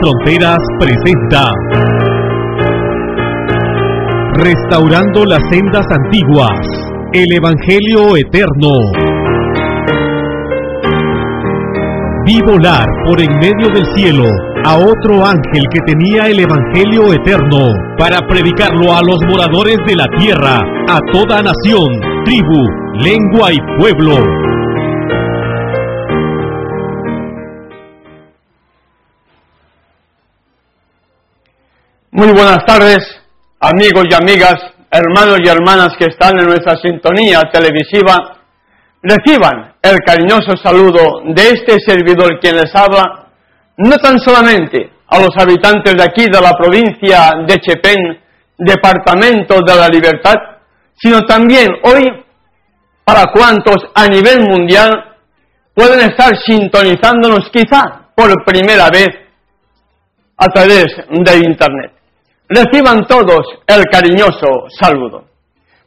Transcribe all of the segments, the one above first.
Fronteras presenta Restaurando las sendas antiguas, el Evangelio eterno. Vi volar por en medio del cielo a otro ángel que tenía el Evangelio eterno para predicarlo a los moradores de la tierra, a toda nación, tribu, lengua y pueblo. Muy buenas tardes, amigos y amigas, hermanos y hermanas que están en nuestra sintonía televisiva. Reciban el cariñoso saludo de este servidor quien les habla, no tan solamente a los habitantes de aquí de la provincia de Chepén, departamento de la Libertad, sino también hoy para cuantos a nivel mundial pueden estar sintonizándonos quizá por primera vez a través de Internet. Reciban todos el cariñoso saludo.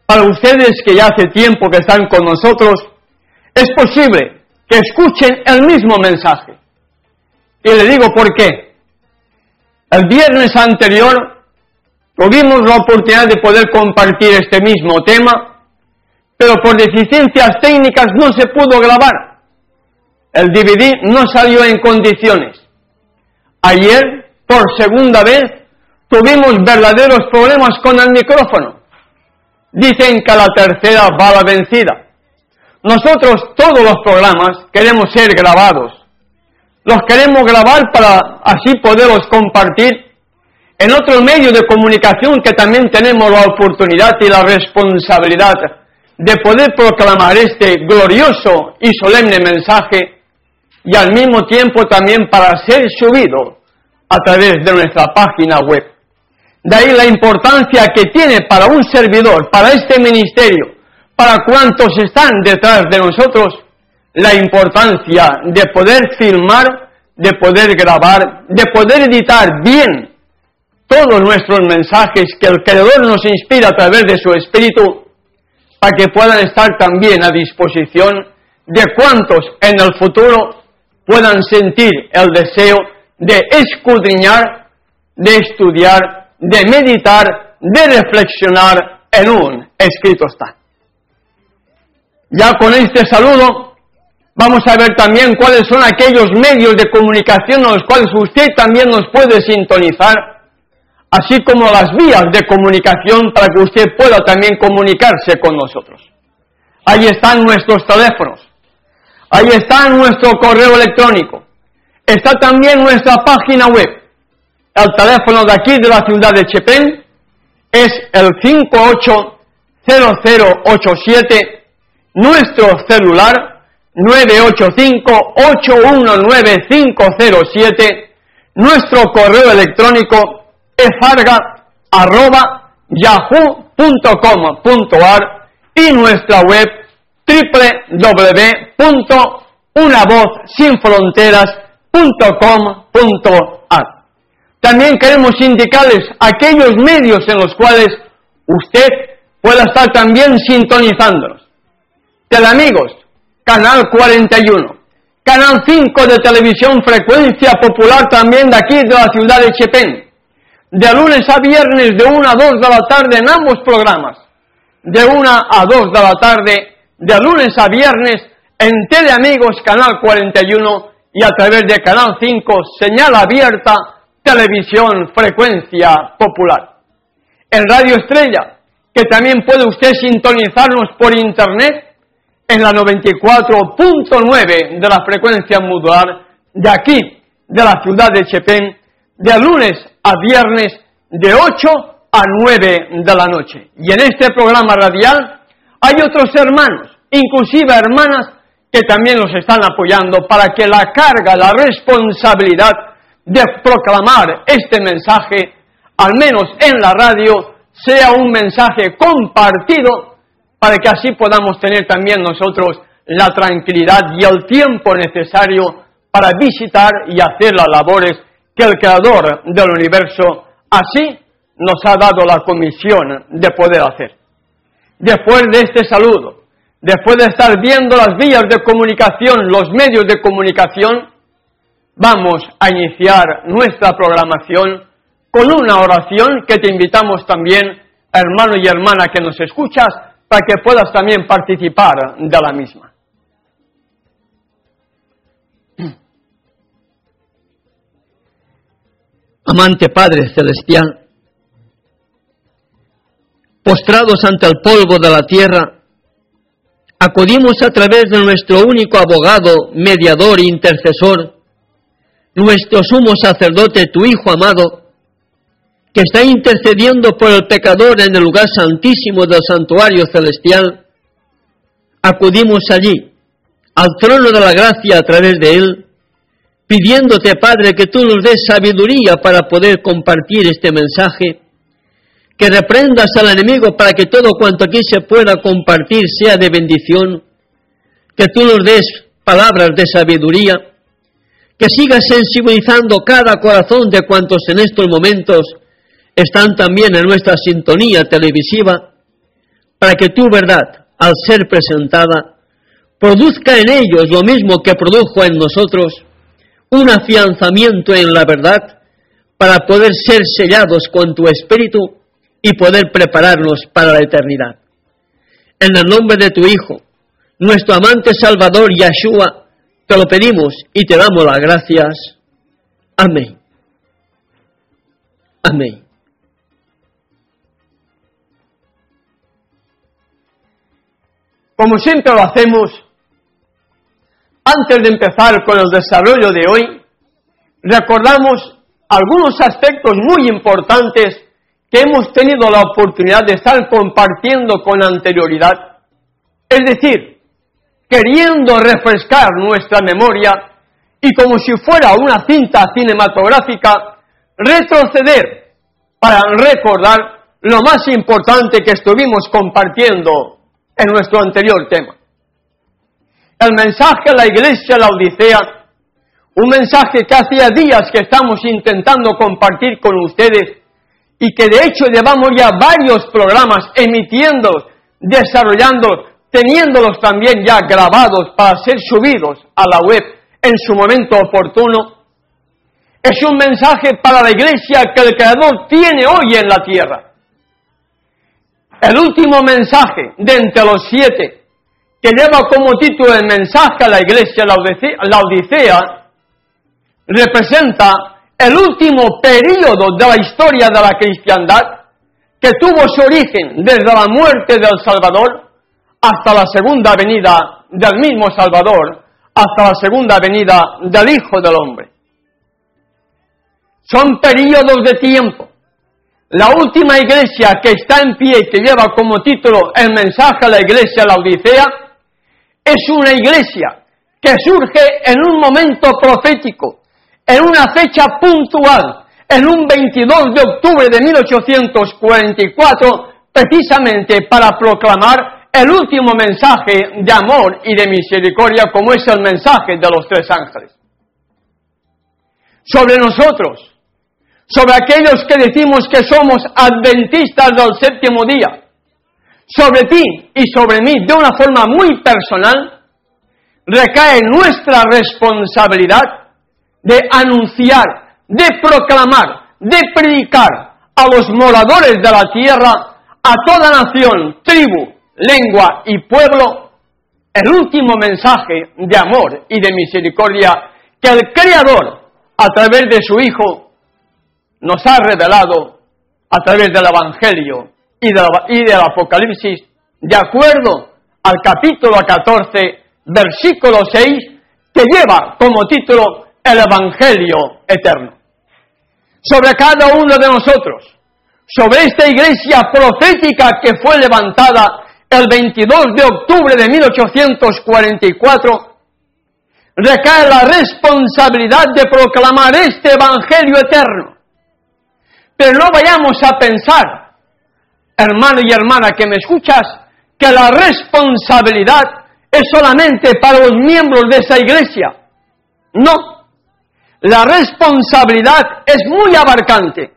Para ustedes que ya hace tiempo que están con nosotros, es posible que escuchen el mismo mensaje. Y le digo por qué. El viernes anterior tuvimos la oportunidad de poder compartir este mismo tema, pero por deficiencias técnicas no se pudo grabar. El DVD no salió en condiciones. Ayer, por segunda vez, tuvimos verdaderos problemas con el micrófono. Dicen que a la tercera va la vencida. Nosotros todos los programas queremos ser grabados. Los queremos grabar para así poderlos compartir en otro medio de comunicación que también tenemos la oportunidad y la responsabilidad de poder proclamar este glorioso y solemne mensaje y al mismo tiempo también para ser subido a través de nuestra página web. De ahí la importancia que tiene para un servidor, para este ministerio, para cuantos están detrás de nosotros, la importancia de poder filmar, de poder grabar, de poder editar bien todos nuestros mensajes que el Creador nos inspira a través de su Espíritu, para que puedan estar también a disposición de cuantos en el futuro puedan sentir el deseo de escudriñar, de estudiar, de meditar, de reflexionar en un escrito está. Ya con este saludo vamos a ver también cuáles son aquellos medios de comunicación a los cuales usted también nos puede sintonizar, así como las vías de comunicación para que usted pueda también comunicarse con nosotros. Ahí están nuestros teléfonos, ahí está nuestro correo electrónico, está también nuestra página web. El teléfono de aquí de la ciudad de Chepén es el 580087, nuestro celular 985-819-507, nuestro correo electrónico efarga@yahoo.com.ar y nuestra web www.unavozsinfronteras.com.ar. También queremos indicarles aquellos medios en los cuales usted pueda estar también sintonizándonos. Teleamigos, Canal 41, Canal 5 de Televisión Frecuencia Popular también de aquí de la ciudad de Chepén. De lunes a viernes de 1 a 2 de la tarde en ambos programas. De 1 a 2 de la tarde, de lunes a viernes en Teleamigos, Canal 41 y a través de Canal 5, señal abierta, Televisión Frecuencia Popular. En Radio Estrella, que también puede usted sintonizarnos por Internet, en la 94.9 de la frecuencia modular de aquí, de la ciudad de Chepén, de lunes a viernes, de 8 a 9 de la noche. Y en este programa radial hay otros hermanos, inclusive hermanas, que también nos están apoyando para que la carga, la responsabilidad de proclamar este mensaje, al menos en la radio, sea un mensaje compartido, para que así podamos tener también nosotros la tranquilidad y el tiempo necesario para visitar y hacer las labores que el Creador del universo así nos ha dado la comisión de poder hacer. Después de este saludo, después de estar viendo las vías de comunicación, los medios de comunicación, vamos a iniciar nuestra programación con una oración que te invitamos también, hermano y hermana que nos escuchas, para que puedas también participar de la misma. Amante Padre Celestial, postrados ante el polvo de la tierra, acudimos a través de nuestro único abogado, mediador e intercesor, nuestro sumo sacerdote, tu Hijo amado, que está intercediendo por el pecador en el lugar santísimo del santuario celestial. Acudimos allí, al trono de la gracia a través de él, pidiéndote, Padre, que tú nos des sabiduría para poder compartir este mensaje, que reprendas al enemigo para que todo cuanto aquí se pueda compartir sea de bendición, que tú nos des palabras de sabiduría, que sigas sensibilizando cada corazón de cuantos en estos momentos están también en nuestra sintonía televisiva, para que tu verdad, al ser presentada, produzca en ellos lo mismo que produjo en nosotros, un afianzamiento en la verdad, para poder ser sellados con tu Espíritu y poder prepararnos para la eternidad. En el nombre de tu Hijo, nuestro amante Salvador Yeshua, te lo pedimos y te damos las gracias. Amén. Amén. Como siempre lo hacemos, antes de empezar con el desarrollo de hoy, recordamos algunos aspectos muy importantes que hemos tenido la oportunidad de estar compartiendo con anterioridad. Es decir, queriendo refrescar nuestra memoria y como si fuera una cinta cinematográfica, retroceder para recordar lo más importante que estuvimos compartiendo en nuestro anterior tema. El mensaje a la iglesia de la Odisea, un mensaje que hacía días que estamos intentando compartir con ustedes y que de hecho llevamos ya varios programas emitiendo, desarrollando, teniéndolos también ya grabados para ser subidos a la web en su momento oportuno. Es un mensaje para la iglesia que el Creador tiene hoy en la tierra. El último mensaje de entre los 7, que lleva como título el mensaje a la iglesia la Odisea, representa el último período de la historia de la cristiandad, que tuvo su origen desde la muerte del Salvador hasta la segunda venida del mismo Salvador, hasta la segunda venida del Hijo del Hombre. Son períodos de tiempo. La última iglesia que está en pie y que lleva como título el mensaje a la iglesia la Odisea, es una iglesia que surge en un momento profético, en una fecha puntual, en un 22 de octubre de 1844, precisamente para proclamar el último mensaje de amor y de misericordia, como es el mensaje de los 3 ángeles. Sobre nosotros, sobre aquellos que decimos que somos adventistas del séptimo día, sobre ti y sobre mí, de una forma muy personal, recae nuestra responsabilidad de anunciar, de proclamar, de predicar a los moradores de la tierra, a toda nación, tribu, lengua y pueblo, el último mensaje de amor y de misericordia que el Creador, a través de su Hijo, nos ha revelado a través del Evangelio y del Apocalipsis, de acuerdo al capítulo 14, versículo 6, que lleva como título el Evangelio eterno. Sobre cada uno de nosotros, sobre esta iglesia profética que fue levantada el 22 de octubre de 1844, recae la responsabilidad de proclamar este Evangelio eterno. Pero no vayamos a pensar, hermano y hermana que me escuchas, que la responsabilidad es solamente para los miembros de esa iglesia. No, la responsabilidad es muy abarcante.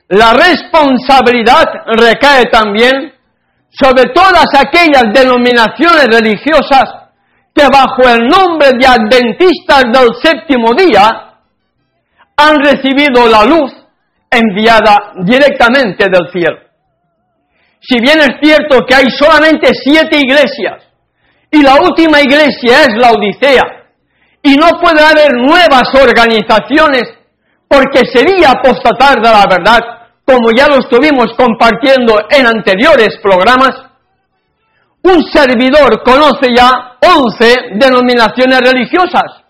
La responsabilidad recae también sobre todas aquellas denominaciones religiosas que bajo el nombre de Adventistas del Séptimo Día han recibido la luz enviada directamente del cielo. Si bien es cierto que hay solamente 7 iglesias, y la última iglesia es la Odisea, y no puede haber nuevas organizaciones porque sería apostatar de la verdad, como ya lo estuvimos compartiendo en anteriores programas, un servidor conoce ya 11 denominaciones religiosas.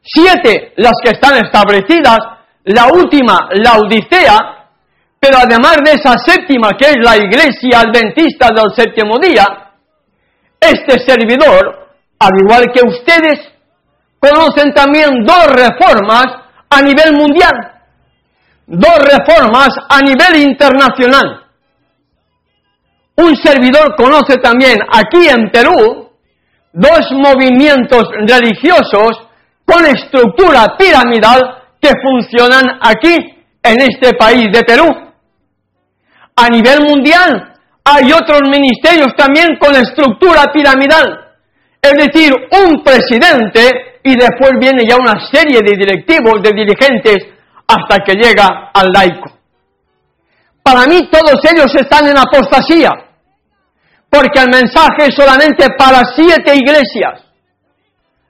7 las que están establecidas, la última, la Odisea, pero además de esa 7ª, que es la Iglesia Adventista del Séptimo Día, este servidor, al igual que ustedes, conocen también 2 reformas a nivel mundial, 2 reformas a nivel internacional. Un servidor conoce también aquí en Perú 2 movimientos religiosos con estructura piramidal que funcionan aquí en este país de Perú. A nivel mundial hay otros ministerios también con estructura piramidal, es decir, un presidente y después viene ya una serie de directivos, de dirigentes, hasta que llega al laico. Para mí todos ellos están en apostasía, porque el mensaje es solamente para 7 iglesias.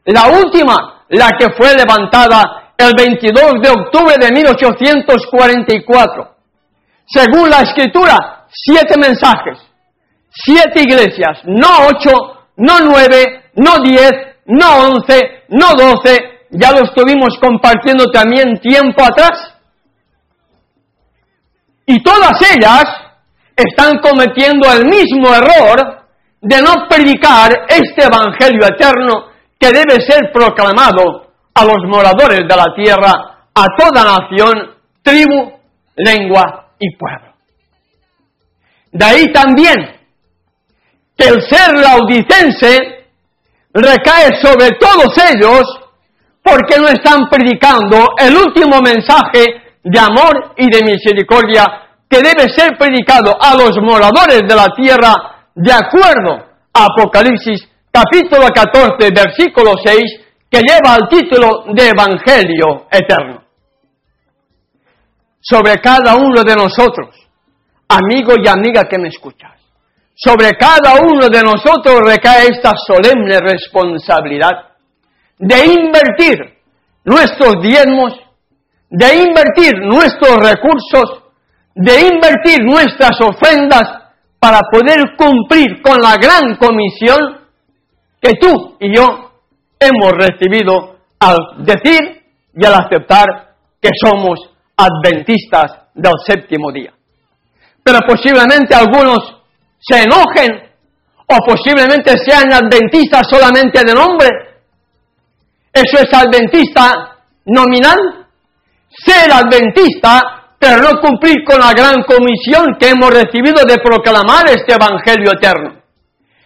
La última, la que fue levantada el 22 de octubre de 1844. Según la Escritura, 7 mensajes, 7 iglesias, no 8, no 9, no 10, no 11, no 12, ya lo estuvimos compartiendo también tiempo atrás. Y todas ellas están cometiendo el mismo error de no predicar este evangelio eterno que debe ser proclamado a los moradores de la tierra, a toda nación, tribu, lengua y pueblo. De ahí también que el ser laodicense recae sobre todos ellos porque no están predicando el último mensaje de amor y de misericordia que debe ser predicado a los moradores de la tierra de acuerdo a Apocalipsis capítulo 14 versículo 6, que lleva el título de Evangelio Eterno. Sobre cada uno de nosotros, amigo y amiga que me escuchas, sobre cada uno de nosotros recae esta solemne responsabilidad de invertir nuestros diezmos, de invertir nuestros recursos, de invertir nuestras ofrendas para poder cumplir con la gran comisión que tú y yo hemos recibido al decir y al aceptar que somos adventistas del séptimo día. Pero posiblemente algunos se enojen o posiblemente sean adventistas solamente de nombre. ¿Eso es adventista nominal? Ser adventista, pero no cumplir con la gran comisión que hemos recibido de proclamar este evangelio eterno.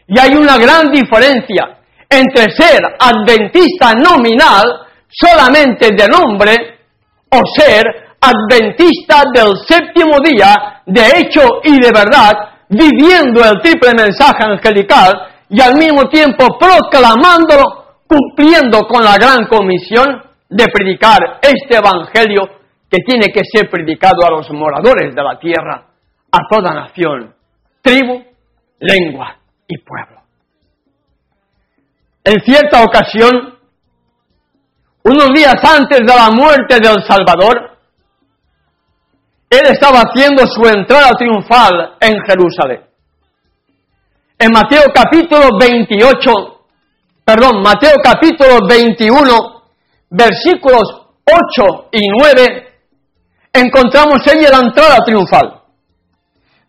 Y hay una gran diferencia entre ser adventista nominal, solamente de nombre, o ser adventista del séptimo día, de hecho y de verdad, viviendo el triple mensaje angelical y al mismo tiempo proclamándolo, cumpliendo con la gran comisión de predicar este evangelio que tiene que ser predicado a los moradores de la tierra, a toda nación, tribu, lengua y pueblo. En cierta ocasión, unos días antes de la muerte del Salvador, él estaba haciendo su entrada triunfal en Jerusalén. En Mateo capítulo 21, versículos 8 y 9, encontramos ahí la entrada triunfal.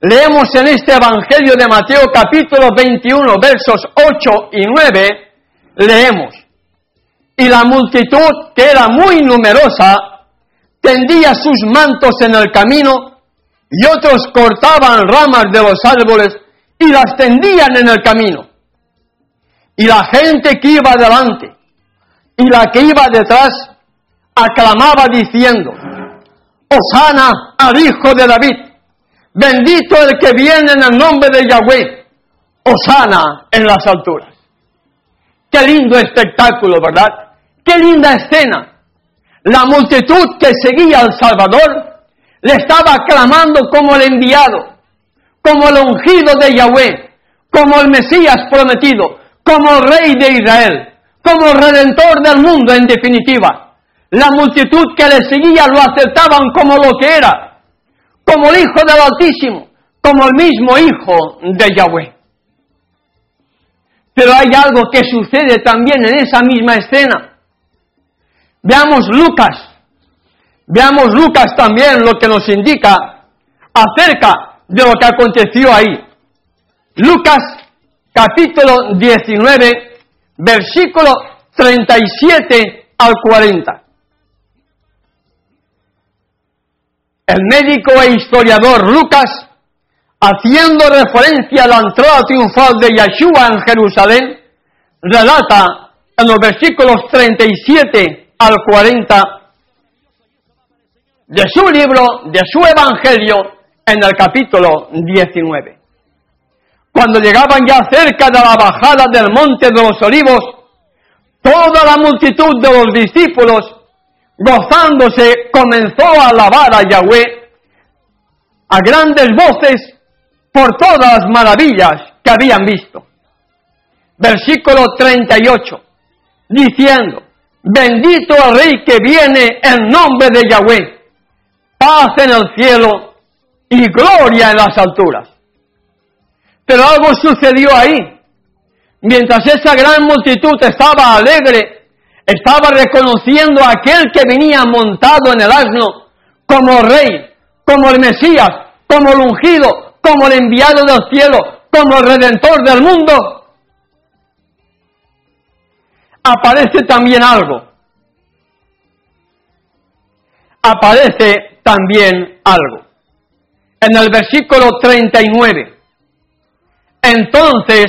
Leemos en este Evangelio de Mateo capítulo 21, versos 8 y 9, leemos: y la multitud, que era muy numerosa, tendía sus mantos en el camino, y otros cortaban ramas de los árboles y las tendían en el camino. Y la gente que iba delante y la que iba detrás aclamaba diciendo: Hosana al Hijo de David, bendito el que viene en el nombre de Yahweh, Hosana en las alturas. Qué lindo espectáculo, ¿verdad? Qué linda escena. La multitud que seguía al Salvador le estaba aclamando como el enviado, como el ungido de Yahweh, como el Mesías prometido, como el Rey de Israel, como el Redentor del mundo en definitiva. La multitud que le seguía lo aceptaban como lo que era, como el Hijo del Altísimo, como el mismo Hijo de Yahweh. Pero hay algo que sucede también en esa misma escena. Veamos Lucas también lo que nos indica acerca de lo que aconteció ahí. Lucas capítulo 19, versículo 37 al 40. El médico e historiador Lucas, haciendo referencia a la entrada triunfal de Yeshua en Jerusalén, relata en los versículos 37 al 40 de su libro, de su evangelio, en el capítulo 19. Cuando llegaban ya cerca de la bajada del monte de los olivos, toda la multitud de los discípulos, gozándose, comenzó a alabar a Yahweh a grandes voces por todas las maravillas que habían visto. Versículo 38, diciendo: bendito el Rey que viene en nombre de Yahweh, paz en el cielo y gloria en las alturas. Pero algo sucedió ahí. Mientras esa gran multitud estaba alegre, estaba reconociendo a aquel que venía montado en el asno como Rey, como el Mesías, como el ungido, como el enviado del cielo, como el Redentor del mundo, aparece también algo. Aparece también algo. En el versículo 39. Entonces,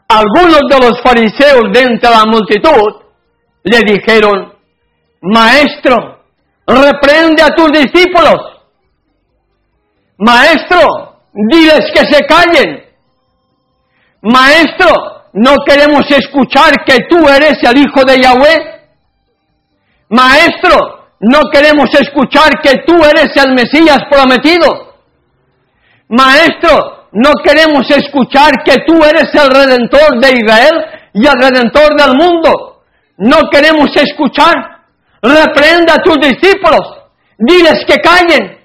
algunos de los fariseos de entre la multitud le dijeron: Maestro, reprende a tus discípulos. Maestro, diles que se callen. Maestro, no queremos escuchar que tú eres el Hijo de Yahweh. Maestro, no queremos escuchar que tú eres el Mesías prometido. Maestro, no queremos escuchar que tú eres el Redentor de Israel y el Redentor del mundo. No queremos escuchar. Reprenda a tus discípulos. Diles que callen.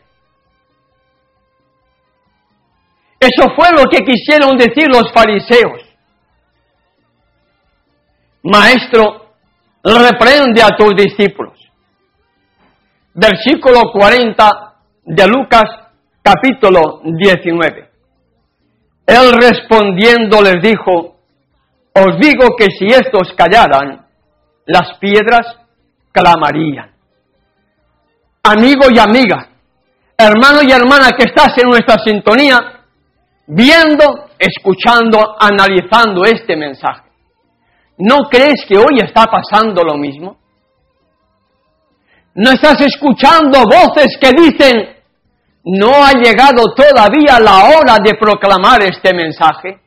Eso fue lo que quisieron decir los fariseos. Maestro, reprende a tus discípulos. Versículo 40 de Lucas, capítulo 19. Él respondiendo les dijo: os digo que si estos callaran, las piedras clamarían. Amigo y amiga, hermano y hermana que estás en nuestra sintonía, viendo, escuchando, analizando este mensaje, ¿no crees que hoy está pasando lo mismo? ¿No estás escuchando voces que dicen: no ha llegado todavía la hora de proclamar este mensaje?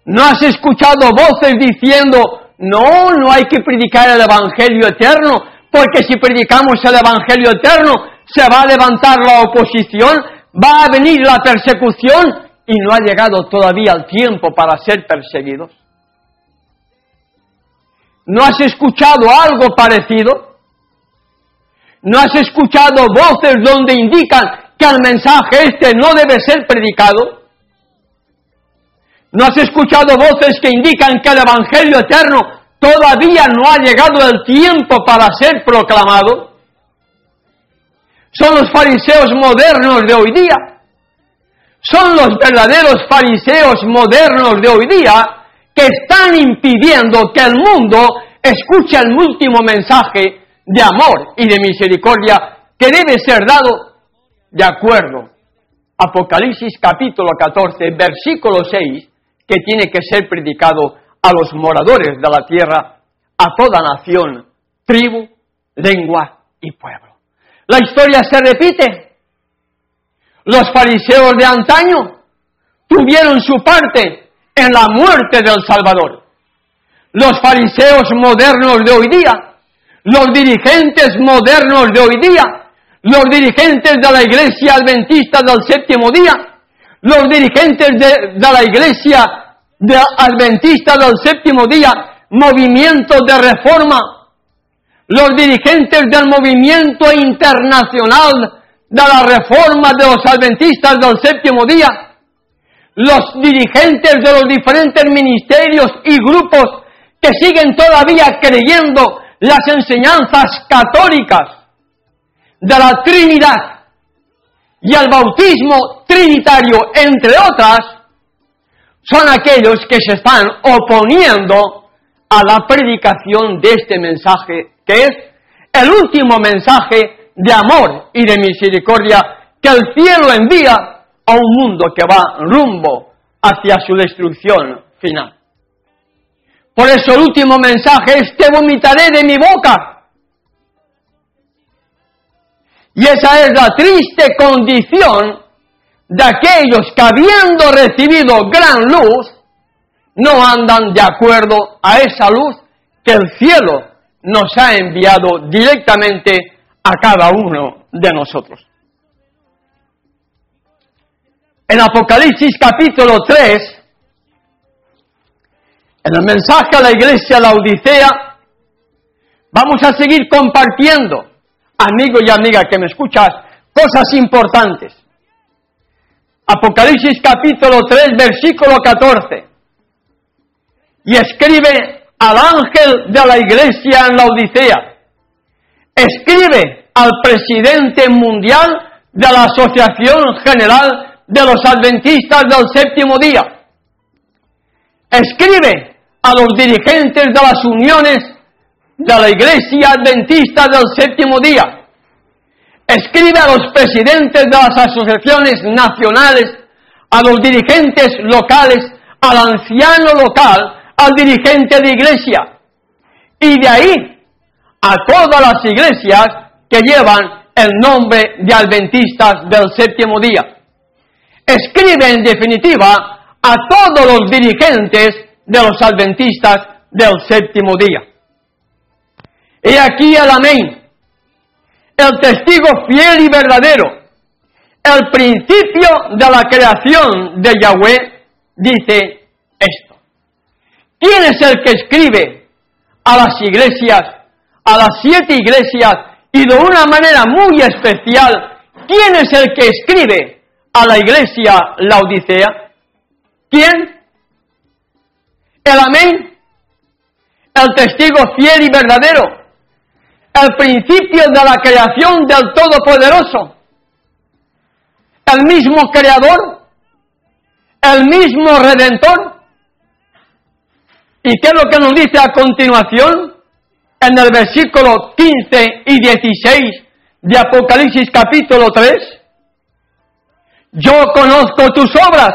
¿No has escuchado voces diciendo: no hay que predicar el Evangelio eterno, porque si predicamos el Evangelio eterno se va a levantar la oposición, va a venir la persecución y no ha llegado todavía el tiempo para ser perseguidos? ¿No has escuchado algo parecido? ¿No has escuchado voces donde indican que el mensaje este no debe ser predicado? ¿No has escuchado voces que indican que el Evangelio eterno todavía no ha llegado el tiempo para ser proclamado? Son los fariseos modernos de hoy día. Son los verdaderos fariseos modernos de hoy día que están impidiendo que el mundo escuche el último mensaje de amor y de misericordia que debe ser dado de acuerdo a Apocalipsis capítulo 14, versículo 6, que tiene que ser predicado a los moradores de la tierra, a toda nación, tribu, lengua y pueblo. La historia se repite. Los fariseos de antaño tuvieron su parte en la muerte del Salvador. los fariseos modernos de hoy día, los dirigentes modernos de hoy día, los dirigentes de la Iglesia Adventista del Séptimo Día, los dirigentes de la Iglesia Adventista del Séptimo Día, movimiento de reforma, los dirigentes del movimiento internacional de la reforma de los adventistas del Séptimo Día, los dirigentes de los diferentes ministerios y grupos que siguen todavía creyendo las enseñanzas católicas de la Trinidad y el bautismo trinitario, entre otras, son aquellos que se están oponiendo a la predicación de este mensaje, que es el último mensaje de amor y de misericordia que el cielo envía a un mundo que va rumbo hacia su destrucción final. Por eso el último mensaje es: te vomitaré de mi boca. Y esa es la triste condición de aquellos que, habiendo recibido gran luz, no andan de acuerdo a esa luz que el cielo nos ha enviado directamente a cada uno de nosotros. En Apocalipsis capítulo 3, en el mensaje a la iglesia de Laodicea, vamos a seguir compartiendo, amigo y amiga que me escuchas, cosas importantes. Apocalipsis capítulo 3, versículo 14. Y escribe al ángel de la iglesia en Laodicea, escribe al presidente mundial de la Asociación General de los Adventistas del Séptimo Día, escribe a los dirigentes de las uniones de la Iglesia Adventista del Séptimo Día, escribe a los presidentes de las asociaciones nacionales, a los dirigentes locales, al anciano local, al dirigente de iglesia, y de ahí a todas las iglesias que llevan el nombre de Adventistas del Séptimo Día. Escribe en definitiva a todos los dirigentes de los Adventistas del Séptimo Día. Y aquí el amén, el testigo fiel y verdadero, el principio de la creación de Yahweh, dice esto. ¿Quién es el que escribe a las iglesias, a las 7 iglesias, y de una manera muy especial, quién es el que escribe a la iglesia Laodicea? ¿Quién? El amén, el testigo fiel y verdadero, el principio de la creación del Todopoderoso, el mismo Creador, el mismo Redentor. ¿Y qué es lo que nos dice a continuación? En el versículo 15 y 16 de Apocalipsis capítulo 3. Yo conozco tus obras.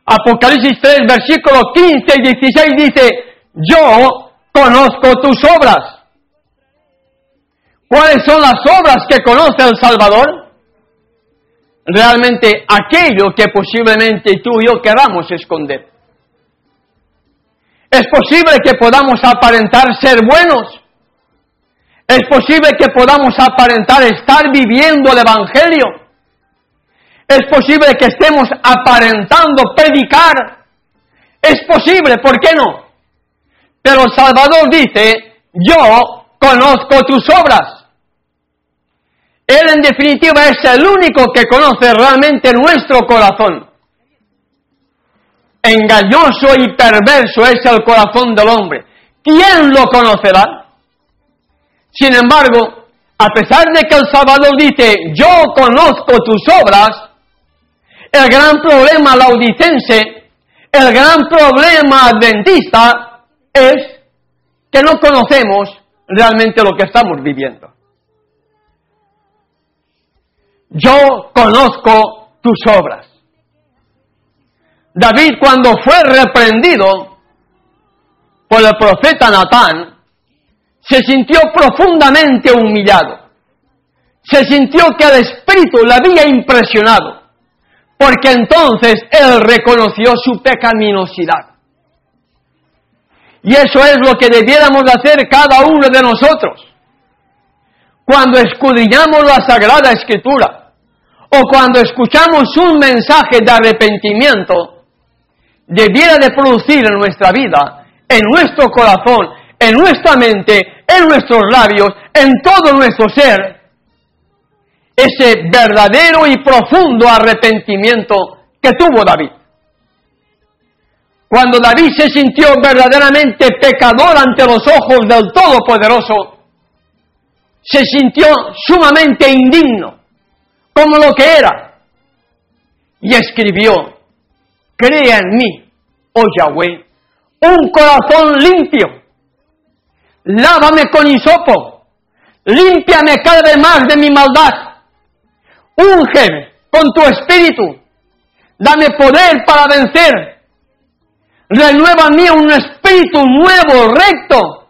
Apocalipsis 3, versículo 15 y 16 dice, yo conozco tus obras. ¿Cuáles son las obras que conoce el Salvador? Realmente aquello que posiblemente tú y yo queramos esconder. Es posible que podamos aparentar ser buenos. Es posible que podamos aparentar estar viviendo el Evangelio. Es posible que estemos aparentando predicar. Es posible, ¿por qué no? Pero el Salvador dice, yo conozco tus obras. Él en definitiva es el único que conoce realmente nuestro corazón. Engañoso y perverso es el corazón del hombre. ¿Quién lo conocerá? Sin embargo, a pesar de que el Salvador dice, yo conozco tus obras, el gran problema laodicense, el gran problema adventista es que no conocemos realmente lo que estamos viviendo. Yo conozco tus obras. David, cuando fue reprendido por el profeta Natán, se sintió profundamente humillado. Se sintió que el Espíritu le había impresionado, porque entonces él reconoció su pecaminosidad. Y eso es lo que debiéramos hacer cada uno de nosotros. Cuando escudriñamos la Sagrada Escritura, o cuando escuchamos un mensaje de arrepentimiento, debiera de producir en nuestra vida, en nuestro corazón, en nuestra mente, en nuestros labios, en todo nuestro ser, ese verdadero y profundo arrepentimiento que tuvo David. Cuando David se sintió verdaderamente pecador ante los ojos del Todopoderoso, se sintió sumamente indigno, como lo que era, y escribió: crea en mí, oh Yahweh, un corazón limpio, lávame con hisopo, límpiame cada vez más de mi maldad, úngeme con tu espíritu, dame poder para vencer, renueva en mí un espíritu nuevo, recto,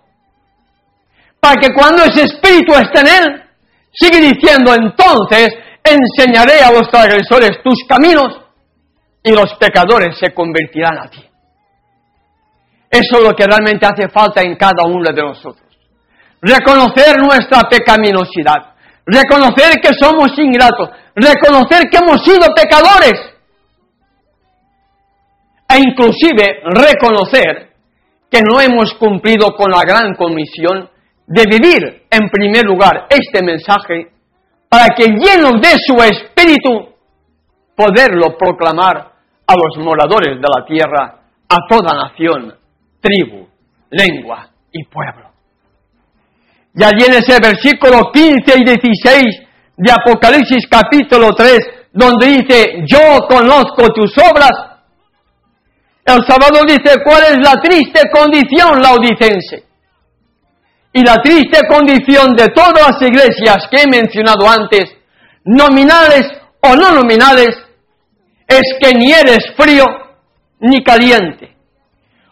para que cuando ese espíritu esté en él, sigue diciendo: entonces enseñaré a los transgresores tus caminos y los pecadores se convertirán a ti. Eso es lo que realmente hace falta en cada uno de nosotros. Reconocer nuestra pecaminosidad, reconocer que somos ingratos, reconocer que hemos sido pecadores, e inclusive reconocer que no hemos cumplido con la gran comisión de vivir en primer lugar este mensaje, para que llenos de su espíritu, poderlo proclamar a los moradores de la tierra, a toda nación, tribu, lengua y pueblo. Y allí en ese versículo 15 y 16 de Apocalipsis capítulo 3, donde dice: yo conozco tus obras, el Salvador dice cuál es la triste condición laodicense. Y la triste condición de todas las iglesias que he mencionado antes, nominales o no nominales, es que ni eres frío ni caliente.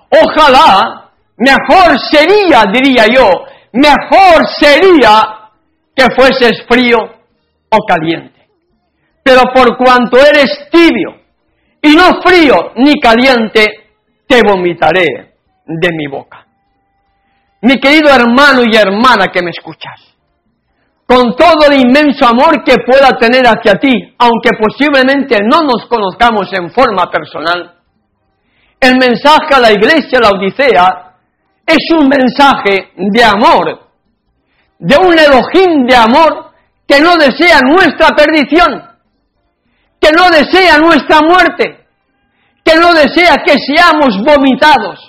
Ojalá, mejor sería, diría yo, mejor sería que fueses frío o caliente. Pero por cuanto eres tibio y no frío ni caliente, te vomitaré de mi boca. Mi querido hermano y hermana que me escuchas, con todo el inmenso amor que pueda tener hacia ti, aunque posiblemente no nos conozcamos en forma personal, el mensaje a la iglesia Laodicea es un mensaje de amor, de un Elohim de amor que no desea nuestra perdición, que no desea nuestra muerte, que no desea que seamos vomitados.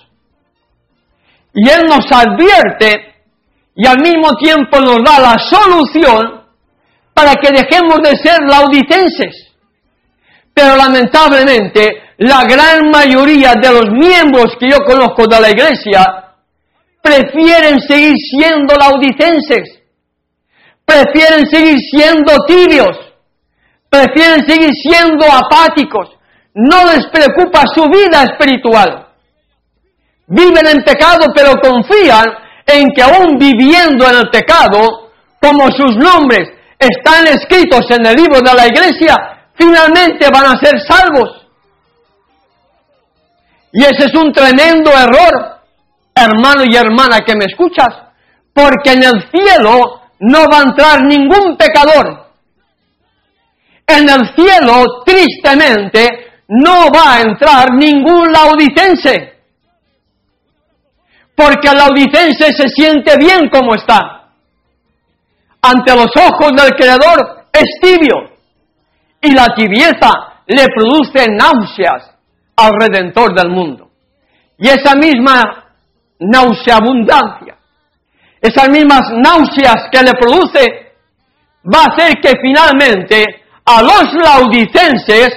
Y Él nos advierte y al mismo tiempo nos da la solución para que dejemos de ser laodicenses. Pero lamentablemente, la gran mayoría de los miembros que yo conozco de la iglesia prefieren seguir siendo laodicenses, prefieren seguir siendo tibios, prefieren seguir siendo apáticos, no les preocupa su vida espiritual. Viven en pecado, pero confían en que aún viviendo en el pecado, como sus nombres están escritos en el libro de la iglesia, finalmente van a ser salvos. Y ese es un tremendo error, hermano y hermana que me escuchas, porque en el cielo no va a entrar ningún pecador. En el cielo, tristemente, no va a entrar ningún laodicense. Porque el laodicense se siente bien como está. Ante los ojos del Creador es tibio. Y la tibieza le produce náuseas al Redentor del mundo. Y esa misma nauseabundancia, esas mismas náuseas que le produce, va a hacer que finalmente a los laodicenses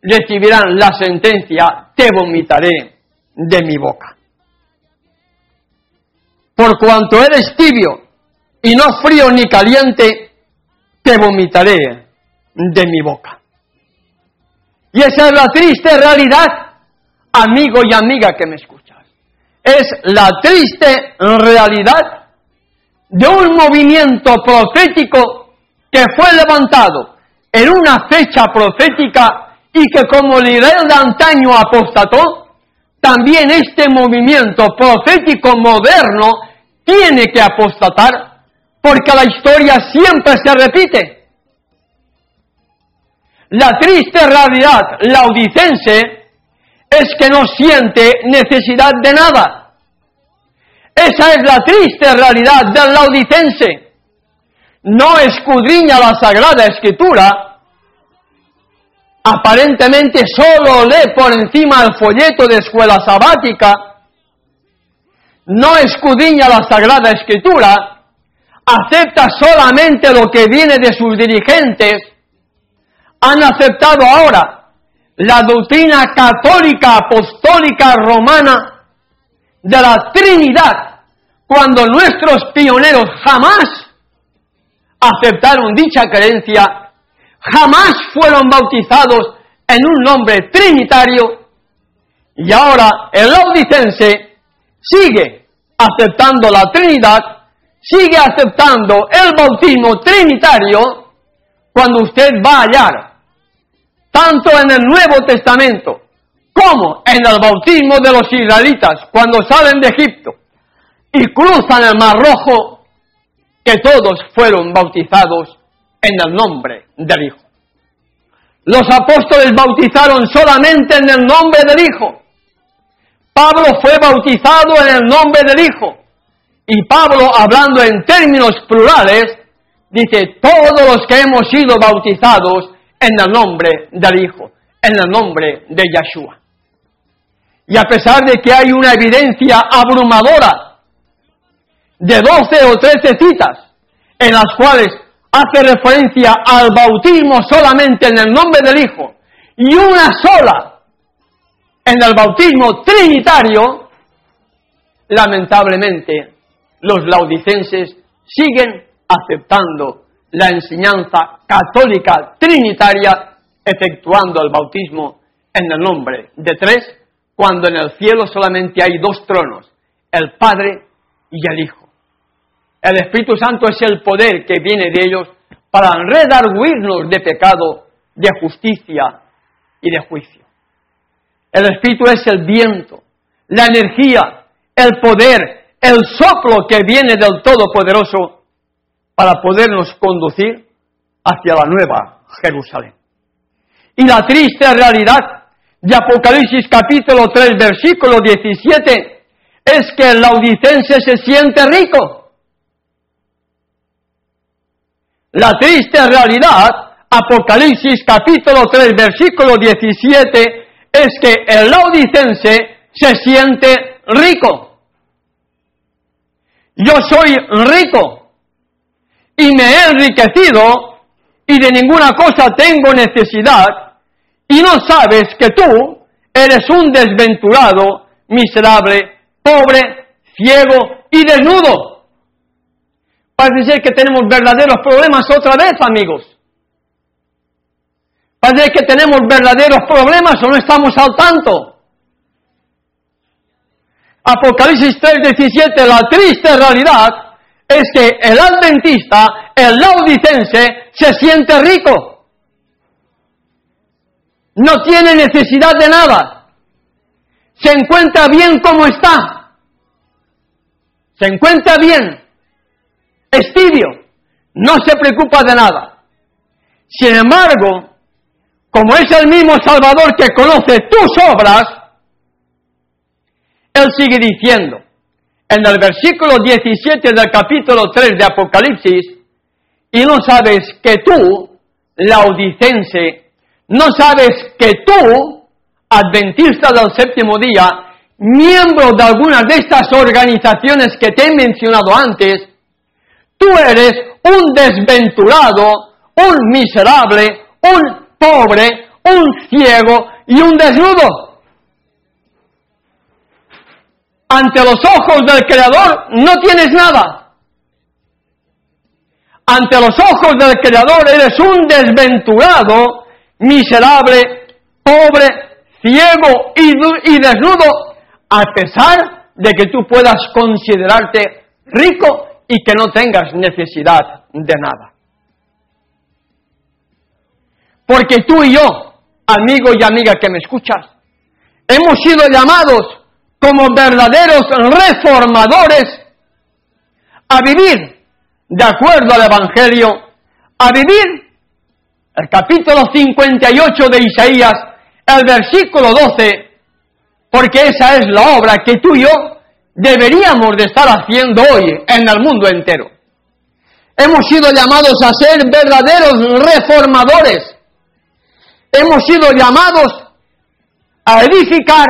recibirán la sentencia: te vomitaré de mi boca. Por cuanto eres tibio y no frío ni caliente, te vomitaré de mi boca. Y esa es la triste realidad, amigo y amiga que me escuchas. Es la triste realidad de un movimiento profético que fue levantado en una fecha profética y que, como el Israel de antaño apostató, también este movimiento profético moderno tiene que apostatar, porque la historia siempre se repite. La triste realidad laodicense es que no siente necesidad de nada. Esa es la triste realidad del laodicense. No escudriña la Sagrada Escritura, aparentemente solo lee por encima el folleto de escuela sabática, no escudriña la Sagrada Escritura, acepta solamente lo que viene de sus dirigentes. Han aceptado ahora la doctrina católica, apostólica, romana de la Trinidad, cuando nuestros pioneros jamás aceptaron dicha creencia, jamás fueron bautizados en un nombre trinitario, y ahora el laodicense sigue aceptando la Trinidad, sigue aceptando el bautismo trinitario. Cuando usted va a hallar, tanto en el Nuevo Testamento como en el bautismo de los israelitas cuando salen de Egipto y cruzan el Mar Rojo, que todos fueron bautizados en el nombre del Hijo. Los apóstoles bautizaron solamente en el nombre del Hijo. Pablo fue bautizado en el nombre del Hijo. Y Pablo, hablando en términos plurales, dice, todos los que hemos sido bautizados en el nombre del Hijo, en el nombre de Yeshua. Y a pesar de que hay una evidencia abrumadora de 12 o 13 citas en las cuales hace referencia al bautismo solamente en el nombre del Hijo, y una sola en el bautismo trinitario, lamentablemente los laodicenses siguen aceptando la enseñanza católica trinitaria, efectuando el bautismo en el nombre de tres, cuando en el cielo solamente hay dos tronos, el Padre y el Hijo. El Espíritu Santo es el poder que viene de ellos para redarguirnos de pecado, de justicia y de juicio. El Espíritu es el viento, la energía, el poder, el soplo que viene del Todopoderoso para podernos conducir hacia la nueva Jerusalén. Y la triste realidad de Apocalipsis capítulo 3, versículo 17, es que el laodicense se siente rico. La triste realidad, Apocalipsis capítulo 3, versículo 17, es que el laodicense se siente rico. Yo soy rico y me he enriquecido y de ninguna cosa tengo necesidad, y no sabes que tú eres un desventurado, miserable, pobre, ciego y desnudo. Parece ser que tenemos verdaderos problemas otra vez, amigos. Parece que tenemos verdaderos problemas o no estamos al tanto. Apocalipsis 3:17, la triste realidad es que el adventista, el laodicense, se siente rico. No tiene necesidad de nada. Se encuentra bien como está. Se encuentra bien. Es tibio. No se preocupa de nada. Sin embargo, como es el mismo Salvador que conoce tus obras, Él sigue diciendo, en el versículo 17 del capítulo 3 de Apocalipsis, y no sabes que tú, laodicense, no sabes que tú, adventista del séptimo día, miembro de algunas de estas organizaciones que te he mencionado antes, tú eres un desventurado, un miserable, un pobre, un ciego y un desnudo. Ante los ojos del Creador no tienes nada. Ante los ojos del Creador eres un desventurado, miserable, pobre, ciego y desnudo, a pesar de que tú puedas considerarte rico y que no tengas necesidad de nada. Porque tú y yo, amigo y amiga que me escuchas, hemos sido llamados como verdaderos reformadores a vivir de acuerdo al Evangelio, a vivir el capítulo 58 de Isaías, el versículo 12, porque esa es la obra que tú y yo deberíamos de estar haciendo hoy en el mundo entero. Hemos sido llamados a ser verdaderos reformadores. Hemos sido llamados a edificar,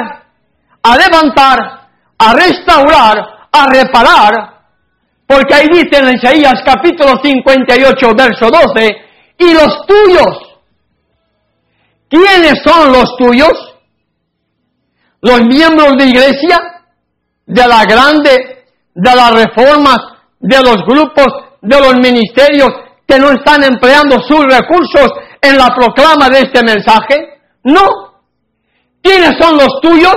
a levantar, a restaurar, a reparar, porque ahí dice en Isaías capítulo 58, verso 12, y los tuyos. ¿Quiénes son los tuyos? Los miembros de iglesia, de la grande, de las reformas, de los grupos, de los ministerios que no están empleando sus recursos en la proclama de este mensaje. No. ¿Quiénes son los tuyos?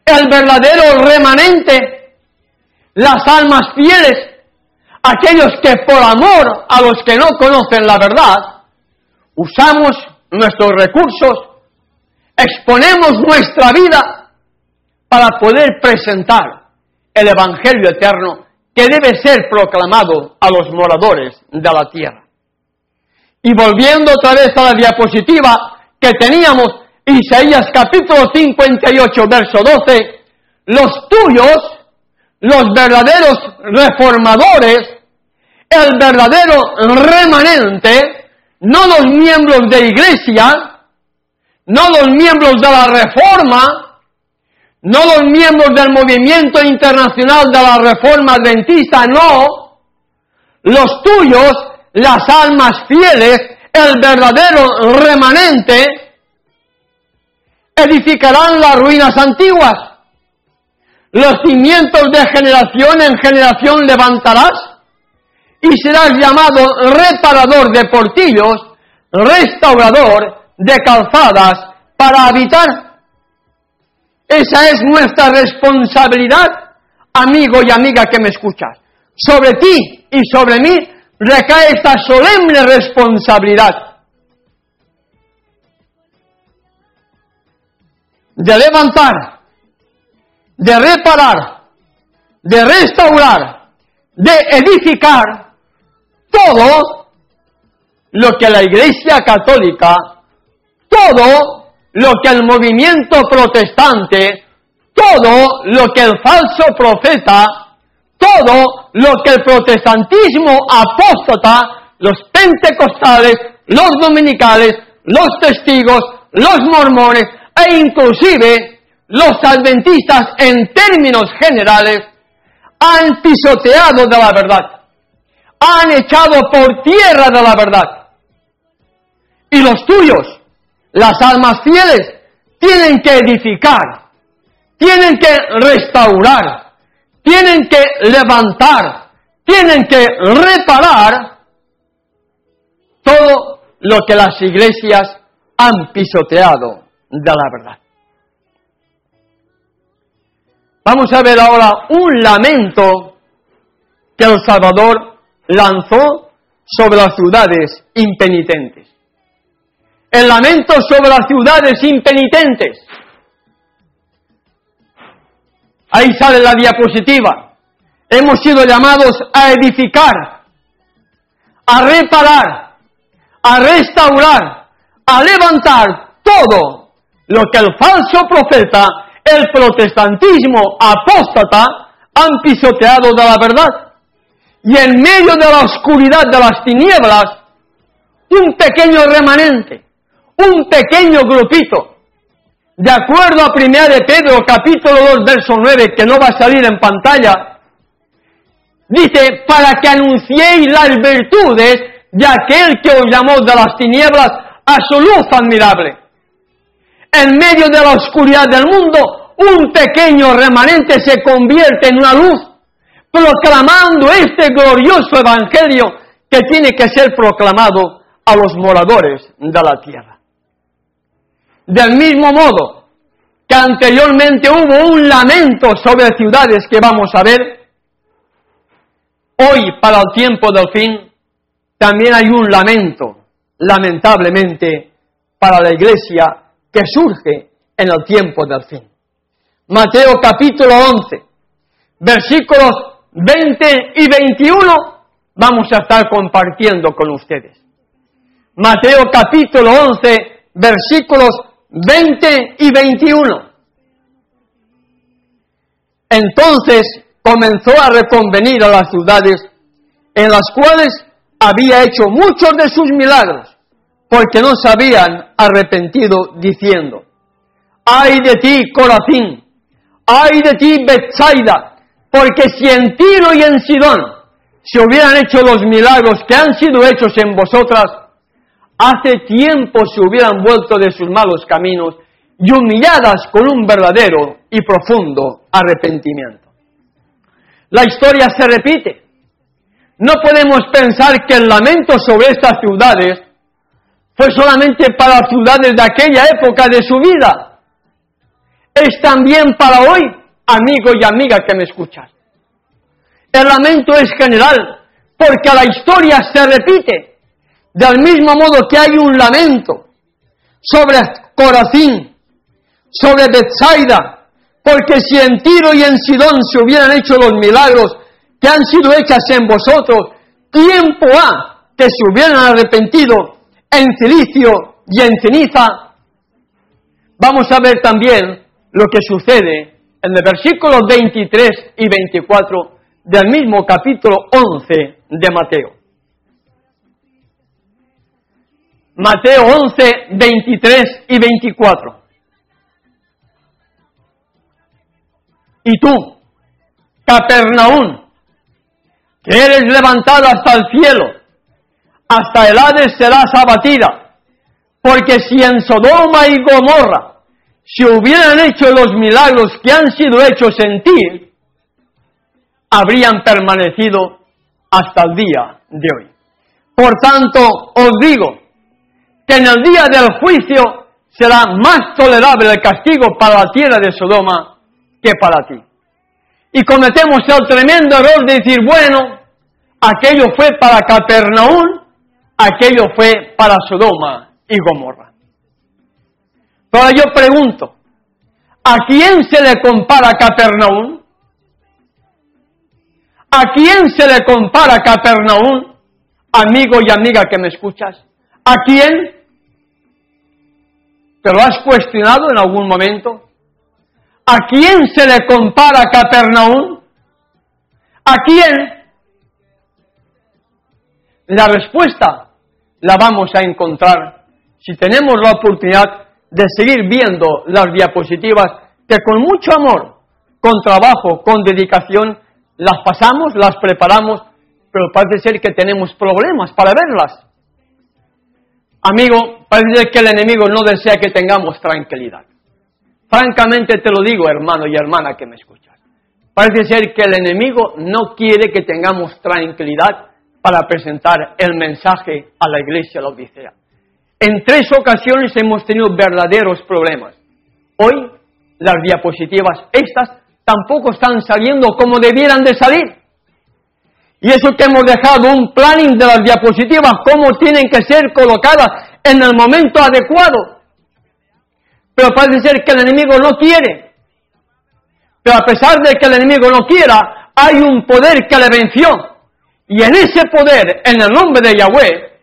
El verdadero remanente, las almas fieles, aquellos que por amor a los que no conocen la verdad, usamos nuestros recursos, exponemos nuestra vida para poder presentar el Evangelio eterno que debe ser proclamado a los moradores de la tierra. Y volviendo otra vez a la diapositiva que teníamos, Isaías capítulo 58, verso 12, los tuyos, los verdaderos reformadores, el verdadero remanente, no los miembros de iglesia, no los miembros de la reforma, no los miembros del movimiento internacional de la reforma adventista, no, los tuyos, las almas fieles, el verdadero remanente, edificarán las ruinas antiguas, los cimientos de generación en generación levantarás, y serás llamado reparador de portillos, restaurador de calzadas para habitar. Esa es nuestra responsabilidad, amigo y amiga que me escuchas. Sobre ti y sobre mí recae esta solemne responsabilidad de levantar, de reparar, de restaurar, de edificar todo lo que la Iglesia Católica, todo lo que el movimiento protestante, todo lo que el falso profeta, todo lo que el protestantismo apóstata, los pentecostales, los dominicales, los testigos, los mormones e inclusive los adventistas en términos generales han pisoteado de la verdad, han echado por tierra de la verdad. Y los tuyos, las almas fieles, tienen que edificar, tienen que restaurar, tienen que levantar, tienen que reparar todo lo que las iglesias han pisoteado de la verdad. Vamos a ver ahora un lamento que el Salvador lanzó sobre las ciudades impenitentes. El lamento sobre las ciudades impenitentes. Ahí sale la diapositiva. Hemos sido llamados a edificar, a reparar, a restaurar, a levantar todo lo que el falso profeta, el protestantismo apóstata han pisoteado de la verdad. Y en medio de la oscuridad de las tinieblas, un pequeño remanente, un pequeño grupito, de acuerdo a 1 de Pedro capítulo 2 verso 9, que no va a salir en pantalla, dice, para que anunciéis las virtudes de aquel que os llamó de las tinieblas a su luz admirable. En medio de la oscuridad del mundo, un pequeño remanente se convierte en una luz, proclamando este glorioso evangelio que tiene que ser proclamado a los moradores de la tierra. Del mismo modo que anteriormente hubo un lamento sobre ciudades que vamos a ver, hoy para el tiempo del fin también hay un lamento, lamentablemente, para la iglesia que surge en el tiempo del fin. Mateo capítulo 11, versículos 20 y 21, vamos a estar compartiendo con ustedes. Mateo capítulo 11, versículos 20 y 21. Entonces comenzó a reconvenir a las ciudades en las cuales había hecho muchos de sus milagros, porque no se habían arrepentido, diciendo: ¡ay de ti, Corazín! ¡ay de ti, Betsaida! Porque si en Tiro y en Sidón se hubieran hecho los milagros que han sido hechos en vosotras, hace tiempo se hubieran vuelto de sus malos caminos y humilladas con un verdadero y profundo arrepentimiento. La historia se repite. No podemos pensar que el lamento sobre estas ciudades fue solamente para las ciudades de aquella época de su vida. Es también para hoy, amigo y amiga que me escuchas. El lamento es general, porque la historia se repite. Del mismo modo que hay un lamento sobre Corazín, sobre Betsaida, porque si en Tiro y en Sidón se hubieran hecho los milagros que han sido hechas en vosotros, tiempo ha que se hubieran arrepentido en cilicio y en ceniza. Vamos a ver también lo que sucede en el versículo 23 y 24 del mismo capítulo 11 de Mateo. Mateo 11, 23 y 24. Y tú, Capernaum, que eres levantado hasta el cielo, hasta el Hades serás abatida, porque si en Sodoma y Gomorra se hubieran hecho los milagros que han sido hechos en ti, habrían permanecido hasta el día de hoy. Por tanto, os digo que en el día del juicio será más tolerable el castigo para la tierra de Sodoma que para ti. Y cometemos el tremendo error de decir, bueno, aquello fue para Capernaum, aquello fue para Sodoma y Gomorra. Pero yo pregunto, ¿a quién se le compara Capernaum? ¿A quién se le compara Capernaum, amigo y amiga que me escuchas? ¿A quién? ¿Te lo has cuestionado en algún momento? ¿A quién se le compara Capernaum? ¿A quién? La respuesta la vamos a encontrar si tenemos la oportunidad de seguir viendo las diapositivas que con mucho amor, con trabajo, con dedicación, las pasamos, las preparamos, pero parece ser que tenemos problemas para verlas. Amigo, parece ser que el enemigo no desea que tengamos tranquilidad. Francamente te lo digo, hermano y hermana que me escuchas. Parece ser que el enemigo no quiere que tengamos tranquilidad para presentar el mensaje a la iglesia de la Odisea. En 3 ocasiones hemos tenido verdaderos problemas. Hoy, las diapositivas estas tampoco están saliendo como debieran de salir. Y eso que hemos dejado un planning de las diapositivas, cómo tienen que ser colocadas en el momento adecuado. Pero parece ser que el enemigo no quiere. Pero a pesar de que el enemigo no quiera, hay un poder que le venció. Y en ese poder, en el nombre de Yahweh,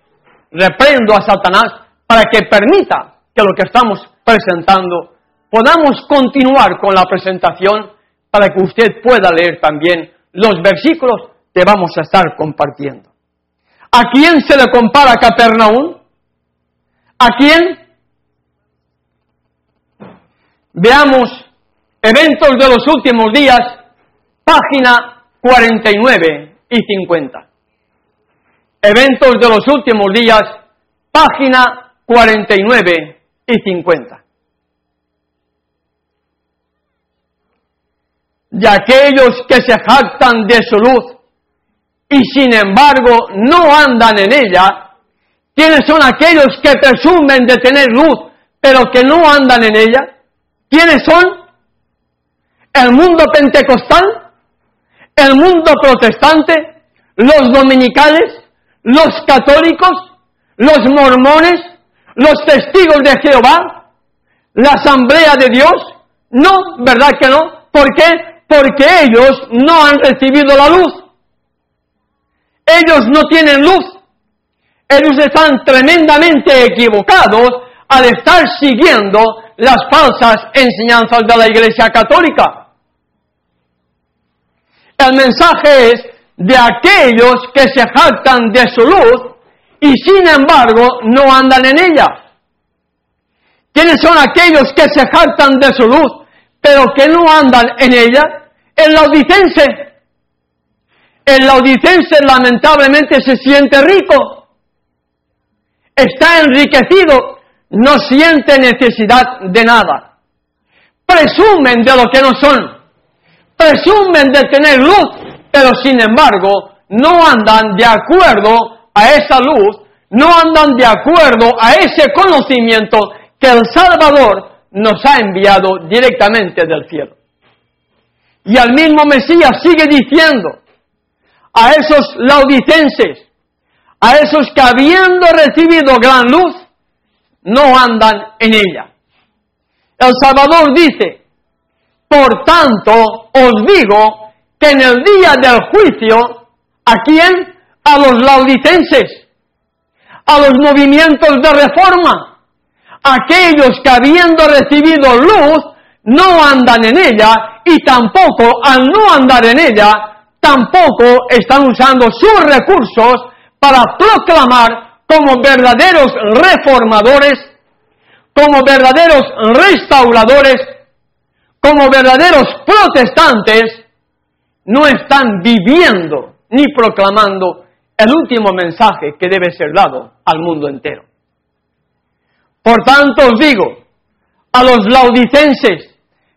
reprendo a Satanás para que permita que lo que estamos presentando podamos continuar con la presentación para que usted pueda leer también los versículos que vamos a estar compartiendo. ¿A quién se le compara Capernaum? ¿A quién? Veamos eventos de los últimos días, página 49 y 50. Eventos de los últimos días, página 49 y 50. De aquellos que se jactan de su luz y sin embargo no andan en ella. ¿Quiénes son aquellos que presumen de tener luz pero que no andan en ella? ¿Quiénes son? ¿El mundo pentecostal? ¿El mundo protestante? ¿Los dominicales? ¿Los católicos? ¿Los mormones? ¿Los testigos de Jehová? la asamblea de Dios? No, ¿verdad que no? ¿Por qué? Porque ellos no han recibido la luz. Ellos no tienen luz. Ellos están tremendamente equivocados al estar siguiendo las falsas enseñanzas de la Iglesia Católica. El mensaje es de aquellos que se jactan de su luz y sin embargo no andan en ella. ¿Quiénes son aquellos que se jactan de su luz pero que no andan en ella? El laodicense. El laodicense lamentablemente se siente rico, está enriquecido, no siente necesidad de nada. Presumen de lo que no son, presumen de tener luz, pero sin embargo no andan de acuerdo a esa luz, no andan de acuerdo a ese conocimiento que el Salvador nos ha enviado directamente del cielo. Y al mismo Mesías sigue diciendo a esos laodicenses, a esos que habiendo recibido gran luz, no andan en ella. El Salvador dice, por tanto os digo que en el día del juicio, ¿a quién? A los laodicenses, a los movimientos de reforma, aquellos que habiendo recibido luz, no andan en ella y tampoco, al no andar en ella, tampoco están usando sus recursos para proclamar como verdaderos reformadores, como verdaderos restauradores, como verdaderos protestantes, no están viviendo ni proclamando el último mensaje que debe ser dado al mundo entero. Por tanto os digo, a los laodicenses,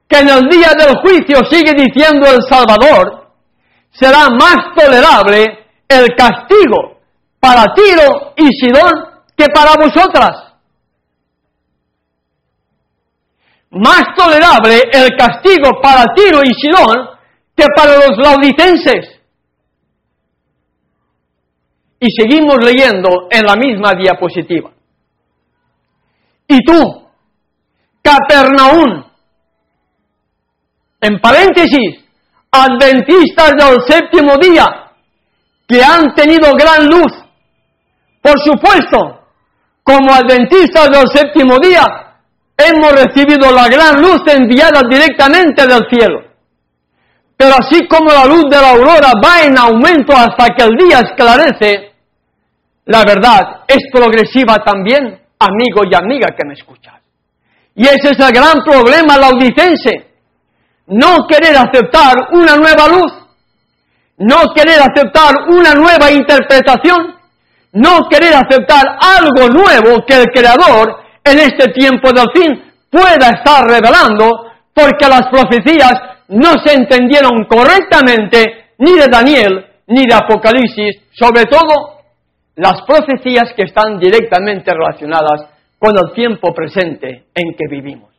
que en el día del juicio, sigue diciendo el Salvador, será más tolerable el castigo para Tiro y Sidón que para vosotras. Más tolerable el castigo para Tiro y Sidón que para los laodicenses. Y seguimos leyendo en la misma diapositiva. Y tú, Capernaum, en paréntesis, adventistas del séptimo día, que han tenido gran luz, por supuesto, como adventistas del séptimo día, hemos recibido la gran luz enviada directamente del cielo. Pero así como la luz de la aurora va en aumento hasta que el día esclarece, la verdad es progresiva también, amigo y amiga que me escuchas. Y ese es el gran problema laodicense. No querer aceptar una nueva luz, no querer aceptar una nueva interpretación, no querer aceptar algo nuevo que el Creador en este tiempo del fin pueda estar revelando, porque las profecías no se entendieron correctamente ni de Daniel ni de Apocalipsis, sobre todo las profecías que están directamente relacionadas con el tiempo presente en que vivimos.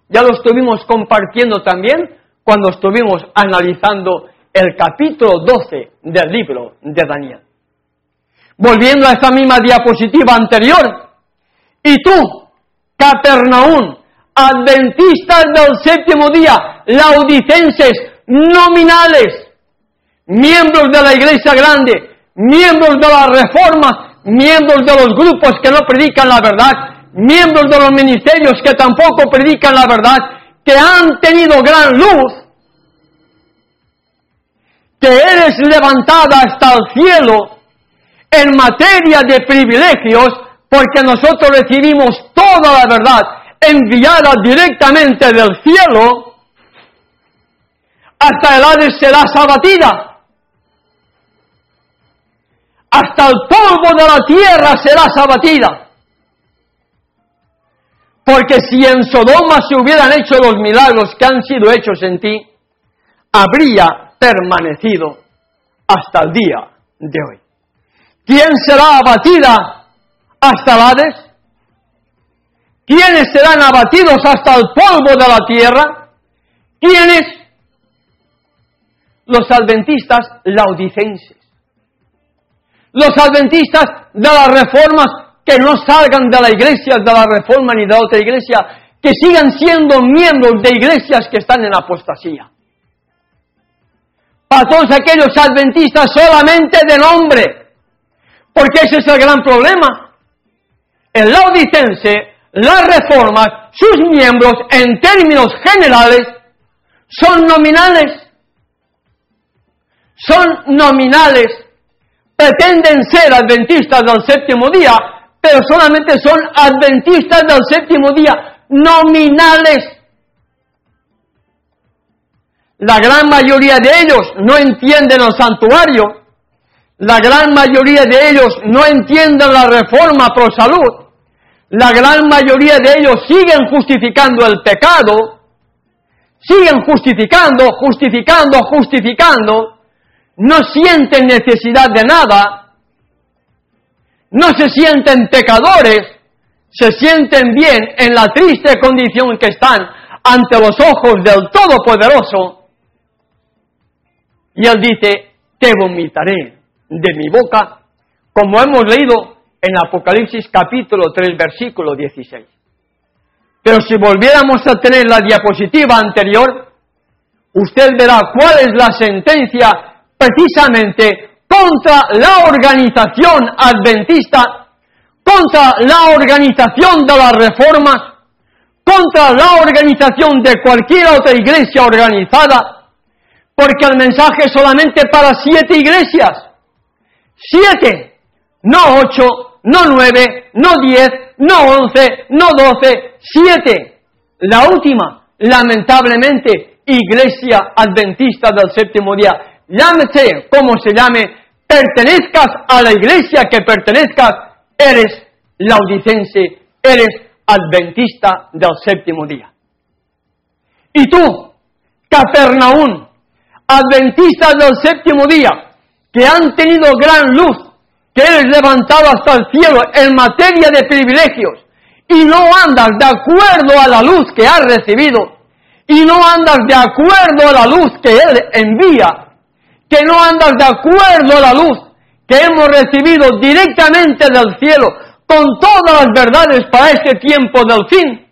Ya lo estuvimos compartiendo también cuando estuvimos analizando el capítulo 12 del libro de Daniel. Volviendo a esa misma diapositiva anterior, y tú, Capernaum, adventistas del séptimo día, laodicenses nominales, miembros de la iglesia grande, miembros de la reforma, miembros de los grupos que no predican la verdad, miembros de los ministerios que tampoco predican la verdad, que han tenido gran luz, que eres levantada hasta el cielo en materia de privilegios, porque nosotros recibimos toda la verdad enviada directamente del cielo, hasta el Hades serás abatida, hasta el polvo de la tierra serás abatida. Porque si en Sodoma se hubieran hecho los milagros que han sido hechos en ti, habría permanecido hasta el día de hoy. ¿Quién será abatida hasta el Hades? ¿Quiénes serán abatidos hasta el polvo de la tierra? ¿Quiénes? Los adventistas laodicenses. Los adventistas de las reformas que no salgan de la iglesia de la reforma ni de otra iglesia, que sigan siendo miembros de iglesias que están en apostasía. Para todos aquellos adventistas solamente de nombre, porque ese es el gran problema. En Laodicense, las reformas, sus miembros, en términos generales, son nominales. Son nominales. Pretenden ser adventistas del séptimo día, pero solamente son adventistas del séptimo día, nominales. La gran mayoría de ellos no entienden el santuario. La gran mayoría de ellos no entienden la reforma pro salud. La gran mayoría de ellos siguen justificando el pecado. Siguen justificando. No sienten necesidad de nada. No se sienten pecadores. Se sienten bien en la triste condición que están ante los ojos del Todopoderoso. Y Él dice, te vomitaré de mi boca, como hemos leído en Apocalipsis capítulo 3, versículo 16. Pero si volviéramos a tener la diapositiva anterior, usted verá cuál es la sentencia precisamente contra la organización adventista, contra la organización de las reformas, contra la organización de cualquier otra iglesia organizada, porque el mensaje es solamente para 7 iglesias. 7, no 8, no 9, no 10, no 11, no 12, 7. La última, lamentablemente, iglesia adventista del séptimo día. Llámese como se llame, pertenezcas a la iglesia que pertenezcas, eres laodicense, eres adventista del séptimo día. Y tú, Capernaum, adventistas del séptimo día, que han tenido gran luz, que eres levantado hasta el cielo en materia de privilegios, y no andas de acuerdo a la luz que has recibido, y no andas de acuerdo a la luz que Él envía, que no andas de acuerdo a la luz que hemos recibido directamente del cielo, con todas las verdades para este tiempo del fin,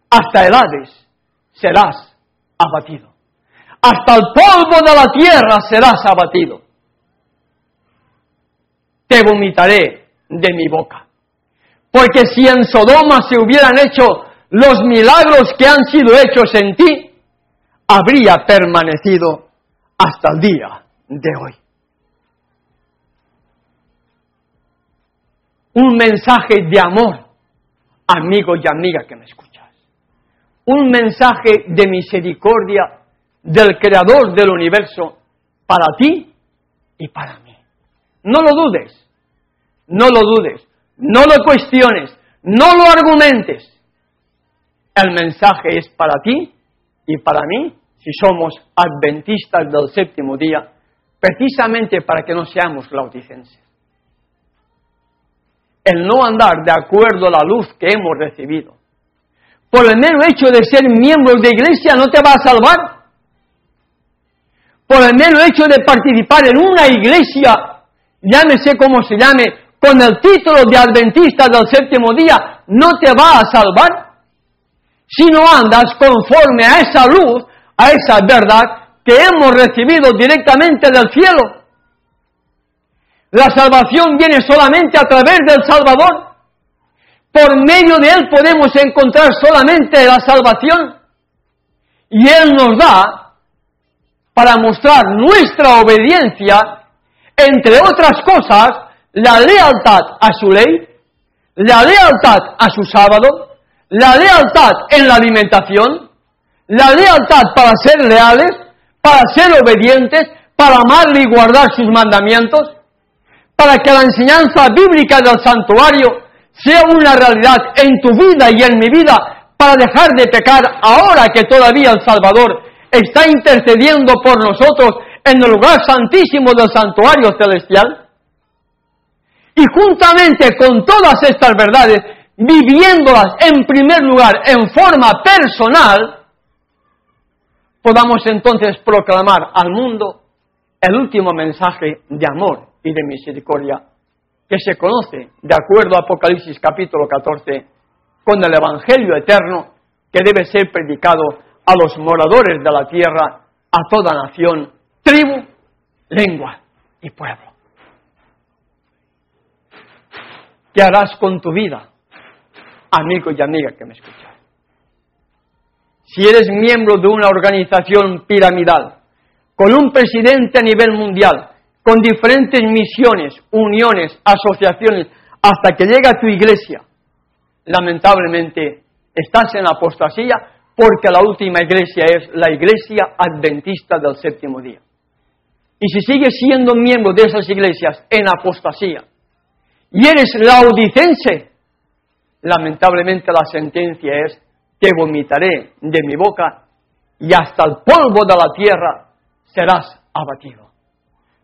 hasta el Hades serás abatido. Hasta el polvo de la tierra serás abatido. Te vomitaré de mi boca. Porque si en Sodoma se hubieran hecho los milagros que han sido hechos en ti, habría permanecido hasta el día de hoy. Un mensaje de amor, amigo y amiga que me escuchas. Un mensaje de misericordia del Creador del universo para ti y para mí. No lo dudes, no lo dudes, no lo cuestiones, no lo argumentes. El mensaje es para ti y para mí, si somos adventistas del séptimo día, precisamente para que no seamos laodicenses. El no andar de acuerdo a la luz que hemos recibido, por el mero hecho de ser miembros de iglesia, no te va a salvar. Por el mero hecho de participar en una iglesia, llámese como se llame, con el título de adventista del séptimo día, no te va a salvar. Si no andas conforme a esa luz, a esa verdad que hemos recibido directamente del cielo. La salvación viene solamente a través del Salvador. Por medio de Él podemos encontrar solamente la salvación. Y Él nos da, para mostrar nuestra obediencia, entre otras cosas, la lealtad a su ley, la lealtad a su sábado, la lealtad en la alimentación, la lealtad para ser leales, para ser obedientes, para amarle y guardar sus mandamientos, para que la enseñanza bíblica del santuario sea una realidad en tu vida y en mi vida, para dejar de pecar ahora que todavía el Salvador está intercediendo por nosotros en el lugar santísimo del santuario celestial. Y juntamente con todas estas verdades, viviéndolas en primer lugar en forma personal, podamos entonces proclamar al mundo el último mensaje de amor y de misericordia que se conoce, de acuerdo a Apocalipsis capítulo 14, con el Evangelio eterno que debe ser predicado a los moradores de la tierra, a toda nación, tribu, lengua y pueblo. ¿Qué harás con tu vida, amigo y amiga que me escuchas? Si eres miembro de una organización piramidal, con un presidente a nivel mundial, con diferentes misiones, uniones, asociaciones, hasta que llega a tu iglesia, lamentablemente estás en apostasía, porque la última iglesia es la iglesia adventista del séptimo día. Y si sigues siendo miembro de esas iglesias en apostasía, y eres laodicense, lamentablemente la sentencia es: te vomitaré de mi boca y hasta el polvo de la tierra serás abatido.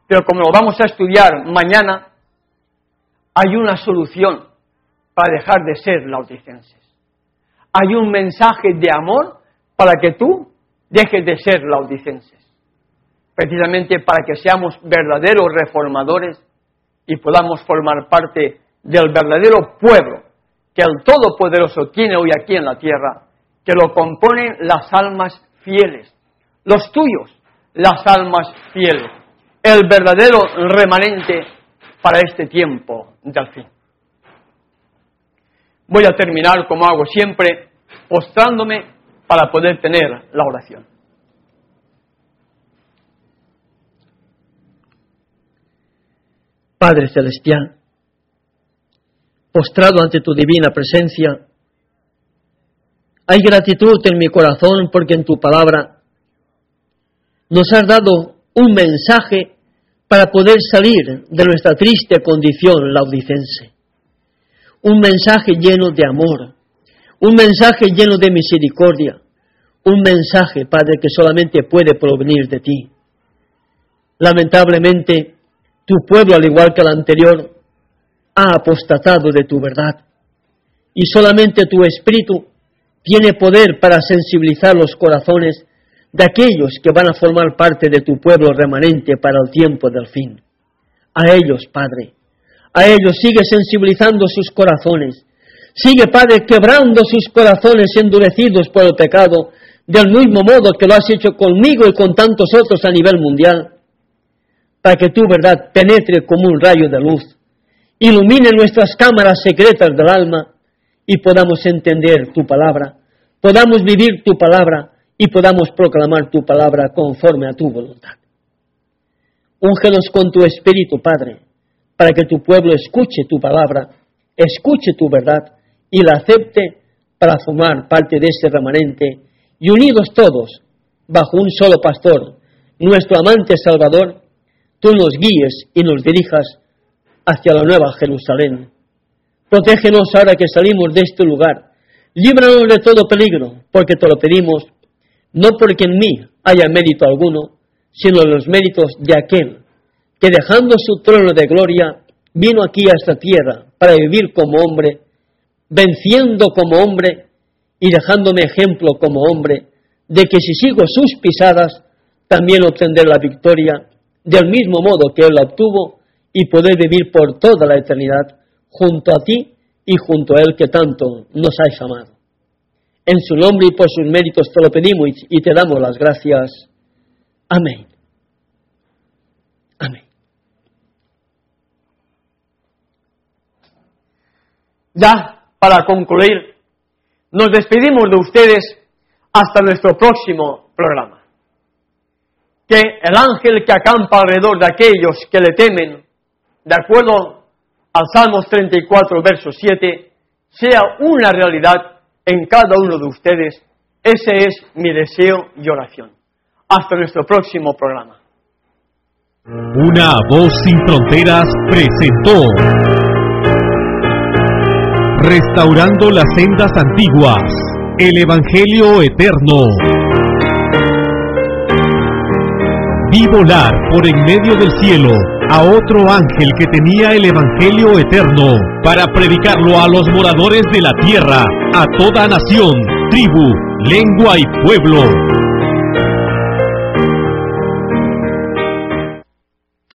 Pero como lo vamos a estudiar mañana, hay una solución para dejar de ser laodicenses. Hay un mensaje de amor para que tú dejes de ser laodicenses. Precisamente para que seamos verdaderos reformadores y podamos formar parte del verdadero pueblo que el Todopoderoso tiene hoy aquí en la tierra, que lo componen las almas fieles, los tuyos, las almas fieles, el verdadero remanente para este tiempo del fin. Voy a terminar, como hago siempre, postrándome para poder tener la oración. Padre Celestial, postrado ante tu divina presencia, hay gratitud en mi corazón porque en tu palabra nos has dado un mensaje para poder salir de nuestra triste condición laodicense. Un mensaje lleno de amor, un mensaje lleno de misericordia, un mensaje, Padre, que solamente puede provenir de ti. Lamentablemente, tu pueblo, al igual que el anterior, ha apostatado de tu verdad. Y solamente tu Espíritu tiene poder para sensibilizar los corazones de aquellos que van a formar parte de tu pueblo remanente para el tiempo del fin. A ellos, Padre, a ellos sigue sensibilizando sus corazones. Sigue, Padre, quebrando sus corazones endurecidos por el pecado, del mismo modo que lo has hecho conmigo y con tantos otros a nivel mundial, para que tu verdad penetre como un rayo de luz, ilumine nuestras cámaras secretas del alma y podamos entender tu palabra, podamos vivir tu palabra y podamos proclamar tu palabra conforme a tu voluntad. Úngenos con tu Espíritu, Padre, para que tu pueblo escuche tu palabra, escuche tu verdad y la acepte para formar parte de ese remanente y unidos todos bajo un solo pastor, nuestro amante Salvador, tú nos guíes y nos dirijas hacia la nueva Jerusalén. Protégenos ahora que salimos de este lugar. Líbranos de todo peligro, porque te lo pedimos, no porque en mí haya mérito alguno, sino los méritos de aquel que dejando su trono de gloria, vino aquí a esta tierra para vivir como hombre, venciendo como hombre y dejándome ejemplo como hombre, de que si sigo sus pisadas, también obtendré la victoria, del mismo modo que él la obtuvo, y poder vivir por toda la eternidad junto a ti y junto a él que tanto nos has amado. En su nombre y por sus méritos te lo pedimos y te damos las gracias. Amén. Amén. Ya, para concluir, nos despedimos de ustedes hasta nuestro próximo programa. Que el ángel que acampa alrededor de aquellos que le temen, de acuerdo al Salmos 34, verso 7, sea una realidad en cada uno de ustedes. Ese es mi deseo y oración. Hasta nuestro próximo programa. Una voz sin fronteras presentó Restaurando las sendas antiguas, el Evangelio eterno. Vi volar por en medio del cielo a otro ángel que tenía el Evangelio eterno para predicarlo a los moradores de la tierra, a toda nación, tribu, lengua y pueblo.